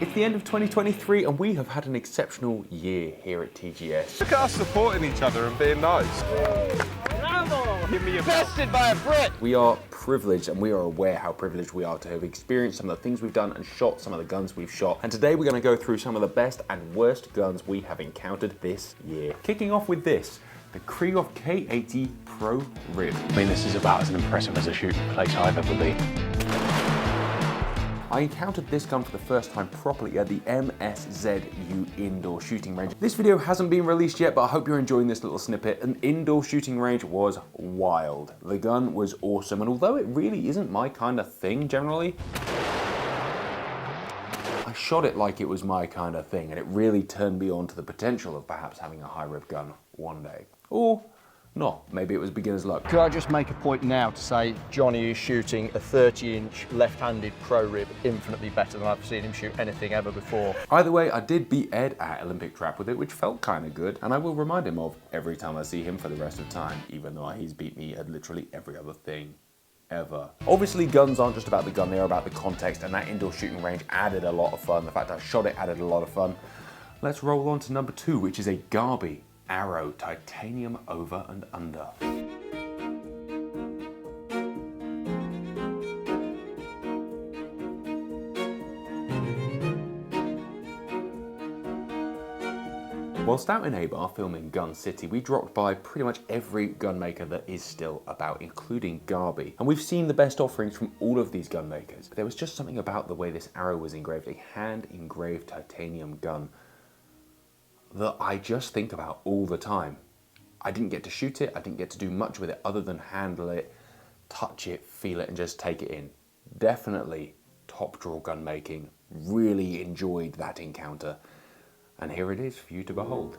It's the end of 2023 and we have had an exceptional year here at TGS. Look at us supporting each other and being nice. Bravo! Give me a Bested by a Brit! We are privileged and we are aware how privileged we are to have experienced some of the things we've done and shot some of the guns we've shot. And today we're going to go through some of the best and worst guns we have encountered this year. Kicking off with this, the Krieghoff K80 Pro Rib. I mean, this is about as impressive as a shooting place I've ever been. I encountered this gun for the first time properly at the MSZU indoor shooting range. This video hasn't been released yet, but I hope you're enjoying this little snippet. An indoor shooting range was wild. The gun was awesome, and although it really isn't my kind of thing generally, I shot it like it was my kind of thing, and it really turned me on to the potential of perhaps having a high rib gun one day. Or not, maybe it was beginner's luck. Could I just make a point now to say Johnny is shooting a 30-inch left-handed pro rib infinitely better than I've seen him shoot anything ever before. Either way, I did beat Ed at Olympic Trap with it, which felt kind of good, and I will remind him of every time I see him for the rest of time, even though he's beat me at literally every other thing ever. Obviously, guns aren't just about the gun, they're about the context, and that indoor shooting range added a lot of fun. The fact I shot it added a lot of fun. Let's roll on to number 2, which is a Gabbie Arrow titanium over and under. Whilst out in Abar filming Gun City, we dropped by pretty much every gun maker that is still about, including Gabbie. And we've seen the best offerings from all of these gun makers. But there was just something about the way this arrow was engraved, a hand-engraved titanium gun, that I just think about all the time. I didn't get to shoot it, I didn't get to do much with it other than handle it, touch it, feel it, and just take it in. Definitely top draw gun making. Really enjoyed that encounter. And here it is for you to behold.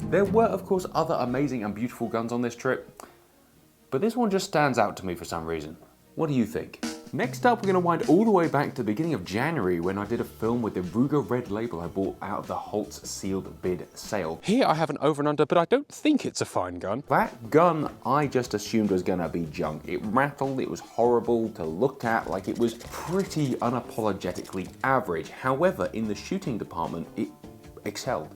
There were, of course, other amazing and beautiful guns on this trip, but this one just stands out to me for some reason. What do you think? Next up, we're going to wind all the way back to the beginning of January when I did a film with the Ruger Red Label I bought out of the Holtz sealed bid sale. Here I have an over and under, but I don't think it's a fine gun. That gun I just assumed was going to be junk. It rattled, it was horrible to look at, like it was pretty unapologetically average. However, in the shooting department, it excelled.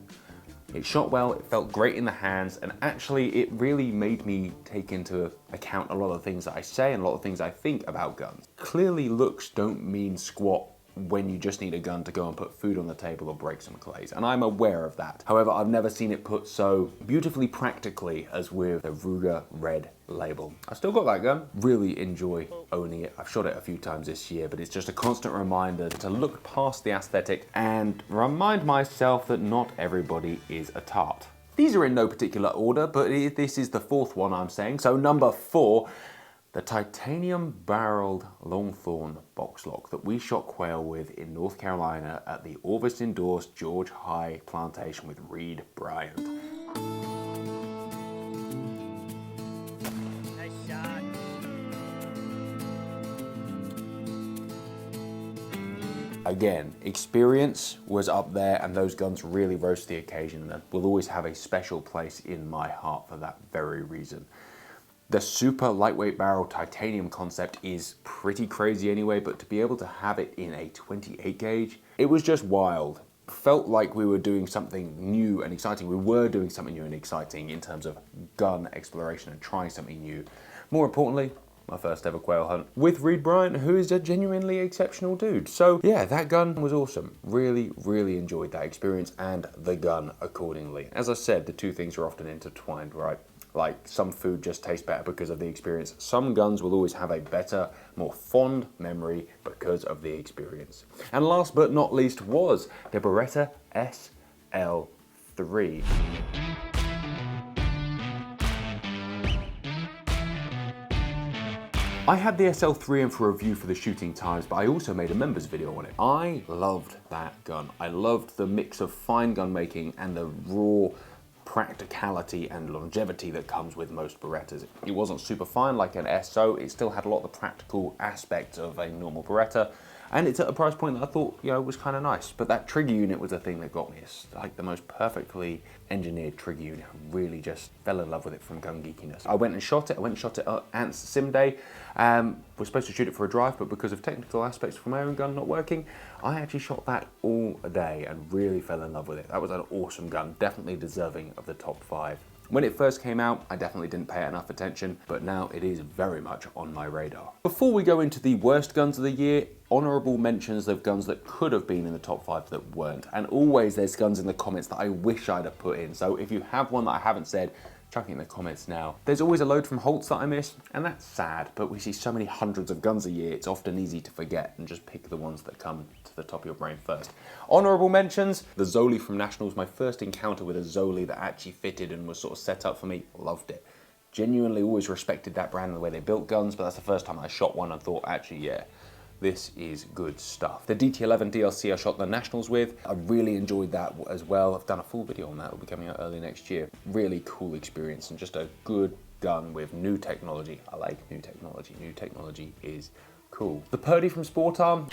It shot well, it felt great in the hands, and actually it really made me take into account a lot of things that I say and a lot of things I think about guns. Clearly looks don't mean squat when you just need a gun to go and put food on the table or break some clays, and I'm aware of that. However, I've never seen it put so beautifully practically as with the Ruger Red Label. I've still got that gun, really enjoy owning it. I've shot it a few times this year, but it's just a constant reminder to look past the aesthetic and remind myself that not everybody is a tart. These are in no particular order, but this is the 4th one I'm saying. So number 4, the titanium barreled Longthorn box lock that we shot quail with in North Carolina at the Orvis endorsed George High plantation with Reed Bryant. Nice shot. Again, experience was up there and those guns really rose to the occasion and will always have a special place in my heart for that very reason. The super lightweight barrel titanium concept is pretty crazy anyway, but to be able to have it in a 28 gauge, it was just wild. Felt like we were doing something new and exciting. We were doing something new and exciting in terms of gun exploration and trying something new. More importantly, my first ever quail hunt with Reed Bryant, who is a genuinely exceptional dude. So yeah, that gun was awesome. Really, really enjoyed that experience and the gun accordingly. As I said, the two things are often intertwined, right? Like some food just tastes better because of the experience. Some guns will always have a better, more fond memory because of the experience. And last but not least was the Baretta SL3. I had the SL3 in for review for the Shooting Times, but I also made a members video on it. I loved that gun. I loved the mix of fine gun making and the raw practicality and longevity that comes with most Berettas. It wasn't super fine like an SO, it still had a lot of the practical aspects of a normal Beretta, And it's at a price point that I thought, you know, was kind of nice. But that trigger unit was the thing that got me. It's like the most perfectly engineered trigger unit. I really just fell in love with it from gun geekiness. I went and shot it. I went and shot it at Ant's Sim Day. We're supposed to shoot it for a drive, but because of technical aspects from my own gun not working, I actually shot that all day and really fell in love with it. That was an awesome gun, definitely deserving of the top 5. When it first came out, I definitely didn't pay it enough attention, but now it is very much on my radar. Before we go into the worst guns of the year, honourable mentions of guns that could have been in the top 5 that weren't. And always there's guns in the comments that I wish I'd have put in. So if you have one that I haven't said, chuck it in the comments now. There's always a load from Holtz that I miss, and that's sad, but we see so many hundreds of guns a year, it's often easy to forget and just pick the ones that come to the top of your brain first. Honourable mentions, the Zoli from Nationals, my first encounter with a Zoli that actually fitted and was sort of set up for me, loved it. Genuinely always respected that brand and the way they built guns, but that's the first time I shot one and thought, actually, yeah, this is good stuff. The DT11 DLC I shot the Nationals with, I really enjoyed that as well. I've done a full video on that, it'll be coming out early next year. Really cool experience and just a good gun with new technology. I like new technology. New technology is cool. The Purdy from Sport Arm.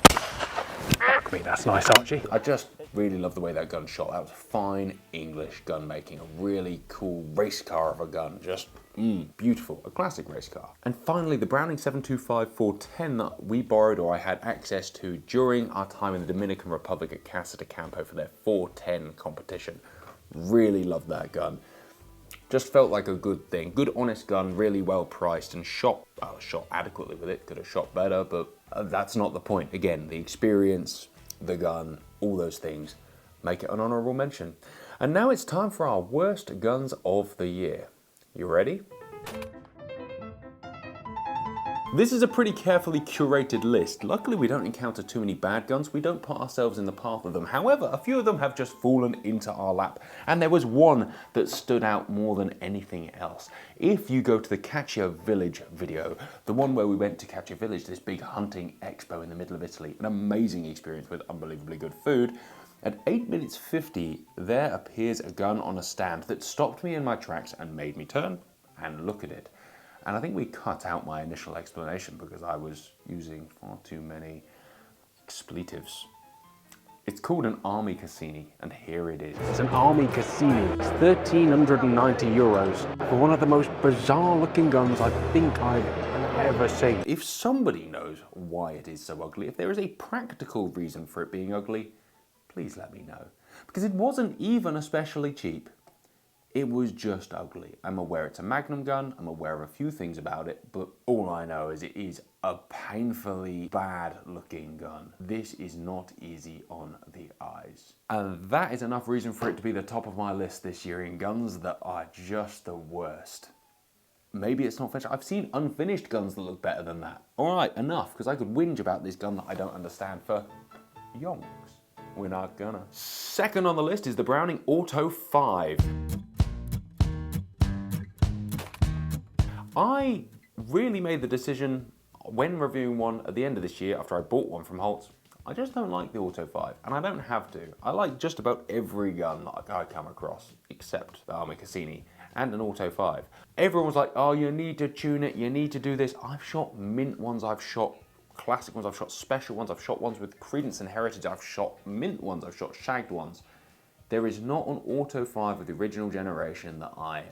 Fuck me, that's nice, Archie. I just really love the way that gun shot. That was fine English gun making. A really cool race car of a gun. Just beautiful. A classic race car. And finally, the Browning 725-410 that we borrowed or I had access to during our time in the Dominican Republic at Casa de Campo for their 410 competition. Really loved that gun. Just felt like a good thing. Good, honest gun, really well priced and shot adequately with it. Could have shot better, but that's not the point. Again, the experience, the gun, all those things make it an honourable mention. And now it's time for our worst guns of the year. You ready? This is a pretty carefully curated list. Luckily we don't encounter too many bad guns, we don't put ourselves in the path of them. However, a few of them have just fallen into our lap, and there was one that stood out more than anything else. If you go to the Caccia Village video, the one where we went to Caccia Village, this big hunting expo in the middle of Italy, an amazing experience with unbelievably good food, at 8 minutes 50, there appears a gun on a stand that stopped me in my tracks and made me turn and look at it. And I think we cut out my initial explanation because I was using far too many expletives. It's called an Army Cassini, and here it is. It's an Army Cassini. It's 1,390 euros for one of the most bizarre looking guns I think I've ever seen. If somebody knows why it is so ugly, if there is a practical reason for it being ugly, please let me know. Because it wasn't even especially cheap. It was just ugly. I'm aware it's a Magnum gun, I'm aware of a few things about it, but all I know is it is a painfully bad looking gun. This is not easy on the eyes. And that is enough reason for it to be the top of my list this year in guns that are just the worst. Maybe it's not finished. I've seen unfinished guns that look better than that. All right, enough, because I could whinge about this gun that I don't understand for yonks. We're not gonna. Second on the list is the Browning Auto 5. I really made the decision when reviewing one at the end of this year after I bought one from Holtz. I just don't like the Auto 5, and I don't have to. I like just about every gun that I come across, except the Army Cassini and an Auto 5. Everyone was like, oh, you need to tune it, you need to do this. I've shot mint ones, I've shot classic ones, I've shot special ones, I've shot ones with credence and heritage, I've shot mint ones, I've shot shagged ones. There is not an Auto 5 of the original generation that I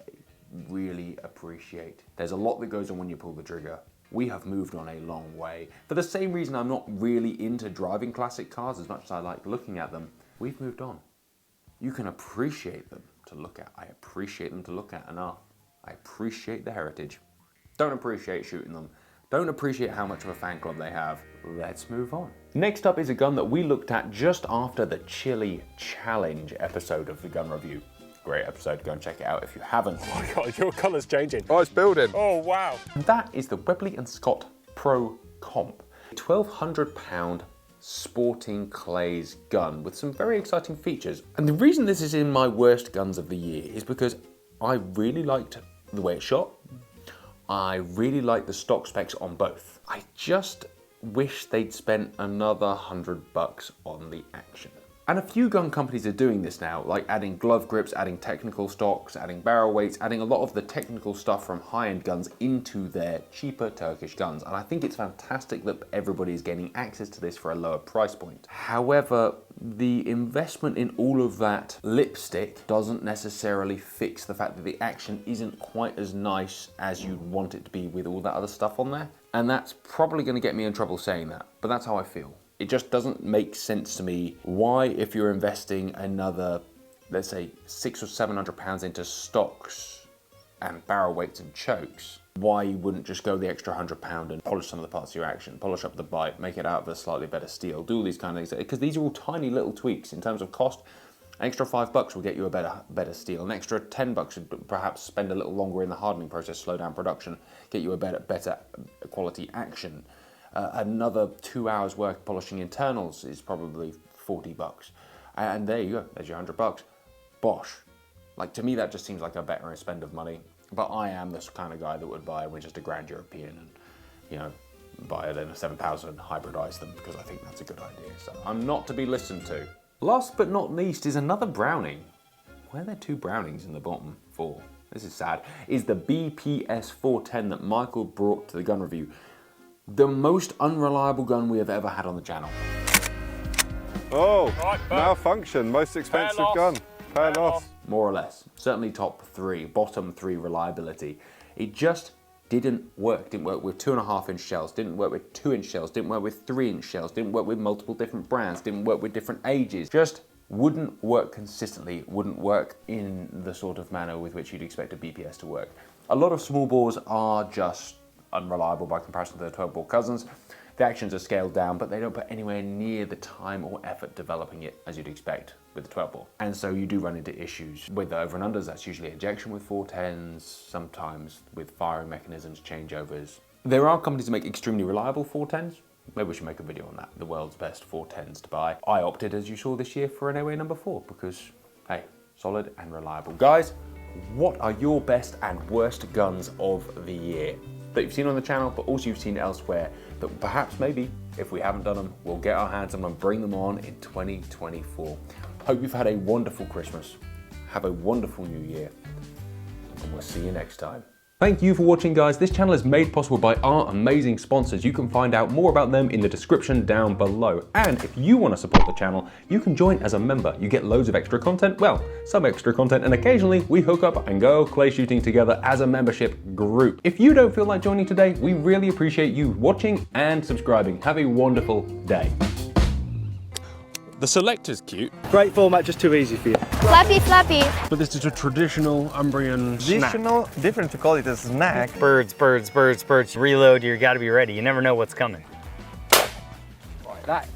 really appreciate. There's a lot that goes on when you pull the trigger. We have moved on a long way. For the same reason I'm not really into driving classic cars as much as I like looking at them, we've moved on. You can appreciate them to look at. I appreciate them to look at enough. I appreciate the heritage. Don't appreciate shooting them. Don't appreciate how much of a fan club they have. Let's move on. Next up is a gun that we looked at just after the Chili Challenge episode of the gun review. Great episode, go and check it out if you haven't. Oh my God, your colour's changing. Oh, it's building. Oh, wow. And that is the Webley & Scott Pro Comp. A £1,200 sporting clays gun with some very exciting features. And the reason this is in my worst guns of the year is because I really liked the way it shot. I really liked the stock specs on both. I just wish they'd spent another $100 on the action. And a few gun companies are doing this now, like adding glove grips, adding technical stocks, adding barrel weights, adding a lot of the technical stuff from high-end guns into their cheaper Turkish guns. And I think it's fantastic that everybody is gaining access to this for a lower price point. However, the investment in all of that lipstick doesn't necessarily fix the fact that the action isn't quite as nice as you'd want it to be with all that other stuff on there. And that's probably going to get me in trouble saying that, but that's how I feel. It just doesn't make sense to me why, if you're investing another, let's say, £600 or £700 into stocks and barrel weights and chokes, why you wouldn't just go the extra £100 and polish some of the parts of your action, polish up the bite, make it out of a slightly better steel, do all these kind of things, because these are all tiny little tweaks in terms of cost. An extra $5 will get you a better steel. An extra $10 would perhaps spend a little longer in the hardening process, slow down production, get you a better quality action. Another 2 hours work polishing internals is probably $40. And there you go, there's your $100. Bosh. Like, to me, that just seems like a better spend of money. But I am this kind of guy that would buy with just a Grand European and, you know, buy it in a 7000 and hybridize them, because I think that's a good idea. So I'm not to be listened to. Last but not least is another Browning. Why are there two Brownings in the bottom? 4. This is sad. Is the BPS 410 that Michael brought to the gun review. The most unreliable gun we have ever had on the channel. Oh, malfunction, most expensive gun. Pair loss. More or less. Certainly top 3, bottom 3 reliability. It just didn't work. Didn't work with 2.5-inch shells, didn't work with 2-inch shells, didn't work with 3-inch shells, didn't work with multiple different brands, didn't work with different ages. Just wouldn't work consistently, wouldn't work in the sort of manner with which you'd expect a BPS to work. A lot of small bores are just unreliable by comparison to their 12-bore cousins. The actions are scaled down, but they don't put anywhere near the time or effort developing it as you'd expect with the 12-bore. And so you do run into issues with the over and unders. That's usually ejection with 410s, sometimes with firing mechanisms, changeovers. There are companies that make extremely reliable 410s. Maybe we should make a video on that, the world's best 410s to buy. I opted, as you saw this year, for an AOA number 4 because, hey, solid and reliable. Guys, what are your best and worst guns of the year that you've seen on the channel, but also you've seen elsewhere, that perhaps maybe, if we haven't done them, we'll get our hands on them and bring them on in 2024. Hope you've had a wonderful Christmas. Have a wonderful New Year. And we'll see you next time. Thank you for watching, guys. This channel is made possible by our amazing sponsors. You can find out more about them in the description down below. And if you want to support the channel, you can join as a member. You get loads of extra content, well, some extra content, and occasionally we hook up and go clay shooting together as a membership group. If you don't feel like joining today, we really appreciate you watching and subscribing. Have a wonderful day. The selector's cute. Great format, just too easy for you. Flappy, flappy. But this is a traditional Umbrian snack. Different to call it a snack. Birds, birds, birds, birds. Reload, you gotta be ready. You never know what's coming.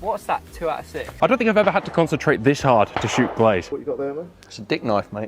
What's that, 2 out of 6? I don't think I've ever had to concentrate this hard to shoot glaze. What you got there, man? It's a dick knife, mate.